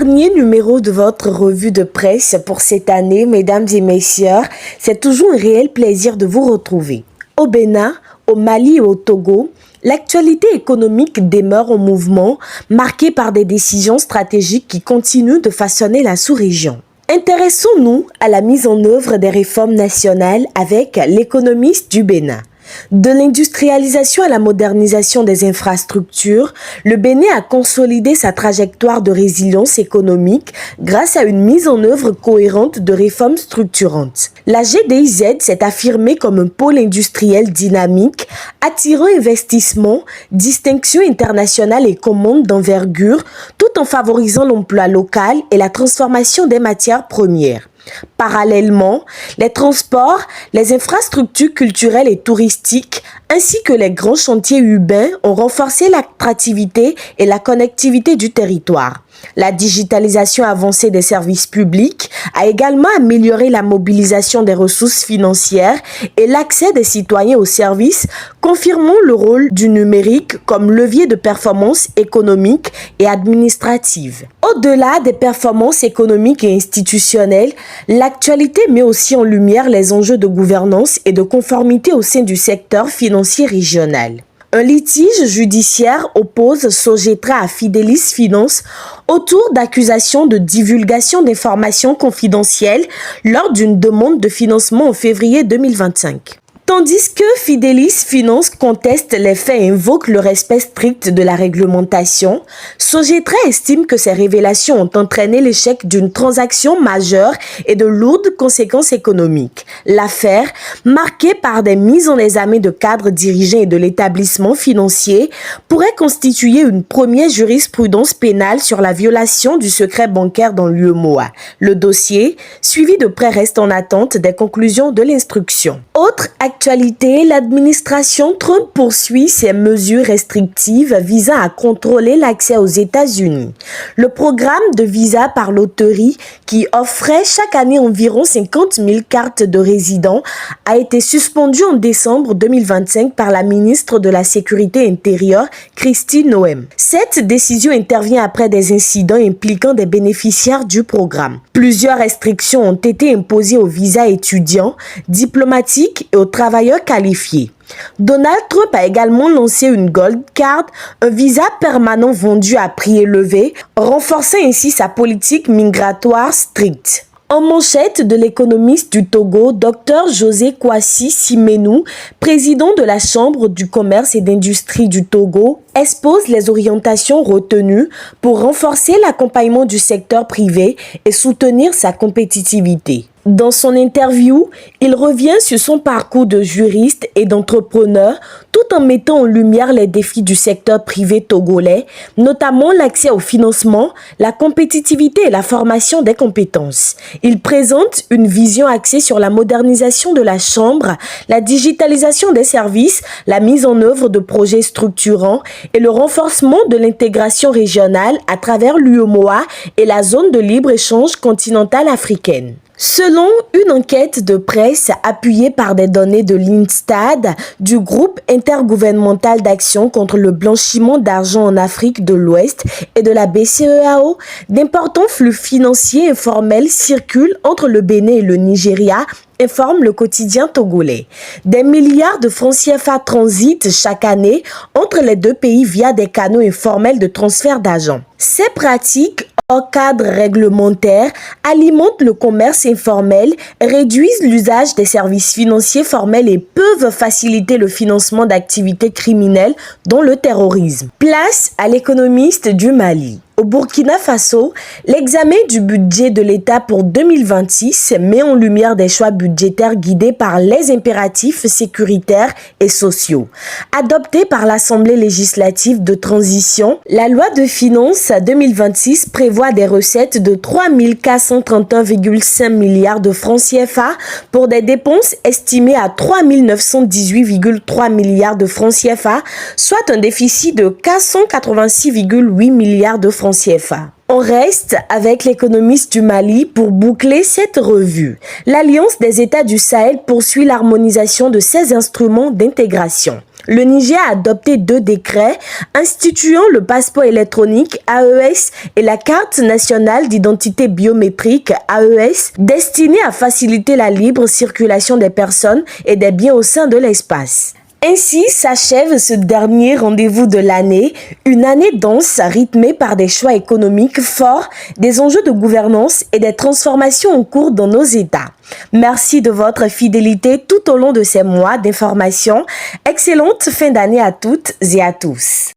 Dernier numéro de votre revue de presse pour cette année, mesdames et messieurs. C'est toujours un réel plaisir de vous retrouver. Au Bénin, au Mali et au Togo, l'actualité économique demeure en mouvement, marquée par des décisions stratégiques qui continuent de façonner la sous-région. Intéressons-nous à la mise en œuvre des réformes nationales avec l'économiste du Bénin. De l'industrialisation à la modernisation des infrastructures, le Bénin a consolidé sa trajectoire de résilience économique grâce à une mise en œuvre cohérente de réformes structurantes. La GDIZ s'est affirmée comme un pôle industriel dynamique, attirant investissements, distinctions internationales et commandes d'envergure, tout en favorisant l'emploi local et la transformation des matières premières. Parallèlement, les transports, les infrastructures culturelles et touristiques, ainsi que les grands chantiers urbains ont renforcé l'attractivité et la connectivité du territoire. La digitalisation avancée des services publics a également amélioré la mobilisation des ressources financières et l'accès des citoyens aux services, confirmant le rôle du numérique comme levier de performance économique et administrative. Au-delà des performances économiques et institutionnelles, l'actualité met aussi en lumière les enjeux de gouvernance et de conformité au sein du secteur financier régional. Un litige judiciaire oppose Sogetra à Fidelis Finance autour d'accusations de divulgation d'informations confidentielles lors d'une demande de financement en février 2025. Tandis que Fidelis Finance conteste les faits et invoque le respect strict de la réglementation, Sogetra estime que ces révélations ont entraîné l'échec d'une transaction majeure et de lourdes conséquences économiques. L'affaire, marquée par des mises en examen de cadres dirigeants et de l'établissement financier, pourrait constituer une première jurisprudence pénale sur la violation du secret bancaire dans l'UEMOA. Le dossier, suivi de près, reste en attente des conclusions de l'instruction. Autre actualité, l'administration Trump poursuit ses mesures restrictives visant à contrôler l'accès aux États-Unis. Le programme de visa par loterie, qui offrait chaque année environ 50 000 cartes de résidents, a été suspendu en décembre 2025 par la ministre de la Sécurité intérieure, Kristi Noem. Cette décision intervient après des incidents impliquant des bénéficiaires du programme. Plusieurs restrictions ont été imposées aux visas étudiants, diplomatiques et aux travailleurs qualifiés. Donald Trump a également lancé une Gold Card, un visa permanent vendu à prix élevé, renforçant ainsi sa politique migratoire stricte. En manchette de l'économiste du Togo, Dr José Kwasi Simenou, président de la Chambre du commerce et d'industrie du Togo, expose les orientations retenues pour renforcer l'accompagnement du secteur privé et soutenir sa compétitivité. Dans son interview, il revient sur son parcours de juriste et d'entrepreneur tout en mettant en lumière les défis du secteur privé togolais, notamment l'accès au financement, la compétitivité et la formation des compétences. Il présente une vision axée sur la modernisation de la Chambre, la digitalisation des services, la mise en œuvre de projets structurants et le renforcement de l'intégration régionale à travers l'UEMOA et la zone de libre-échange continentale africaine. Selon une enquête de presse appuyée par des données de l'INSTAD, du groupe intergouvernemental d'action contre le blanchiment d'argent en Afrique de l'Ouest et de la BCEAO, d'importants flux financiers informels circulent entre le Bénin et le Nigeria, informe le quotidien togolais. Des milliards de francs CFA transitent chaque année entre les deux pays via des canaux informels de transfert d'argent. Ces pratiques hors cadre réglementaire alimentent le commerce informel, réduisent l'usage des services financiers formels et peuvent faciliter le financement d'activités criminelles dont le terrorisme. Place à l'économiste du Mali. Au Burkina Faso, l'examen du budget de l'État pour 2026 met en lumière des choix budgétaires guidés par les impératifs sécuritaires et sociaux. Adoptée par l'Assemblée législative de transition, la loi de finances 2026 prévoit des recettes de 3 431,5 milliards de francs CFA pour des dépenses estimées à 3 918,3 milliards de francs CFA, soit un déficit de 486,8 milliards de francs CFA. On reste avec l'économiste du Mali pour boucler cette revue. L'Alliance des États du Sahel poursuit l'harmonisation de ses instruments d'intégration. le Niger a adopté 2 décrets instituant le passeport électronique AES et la carte nationale d'identité biométrique AES, destinée à faciliter la libre circulation des personnes et des biens au sein de l'espace. Ainsi s'achève ce dernier rendez-vous de l'année, une année dense rythmée par des choix économiques forts, des enjeux de gouvernance et des transformations en cours dans nos États. Merci de votre fidélité tout au long de ces mois d'information. Excellente fin d'année à toutes et à tous.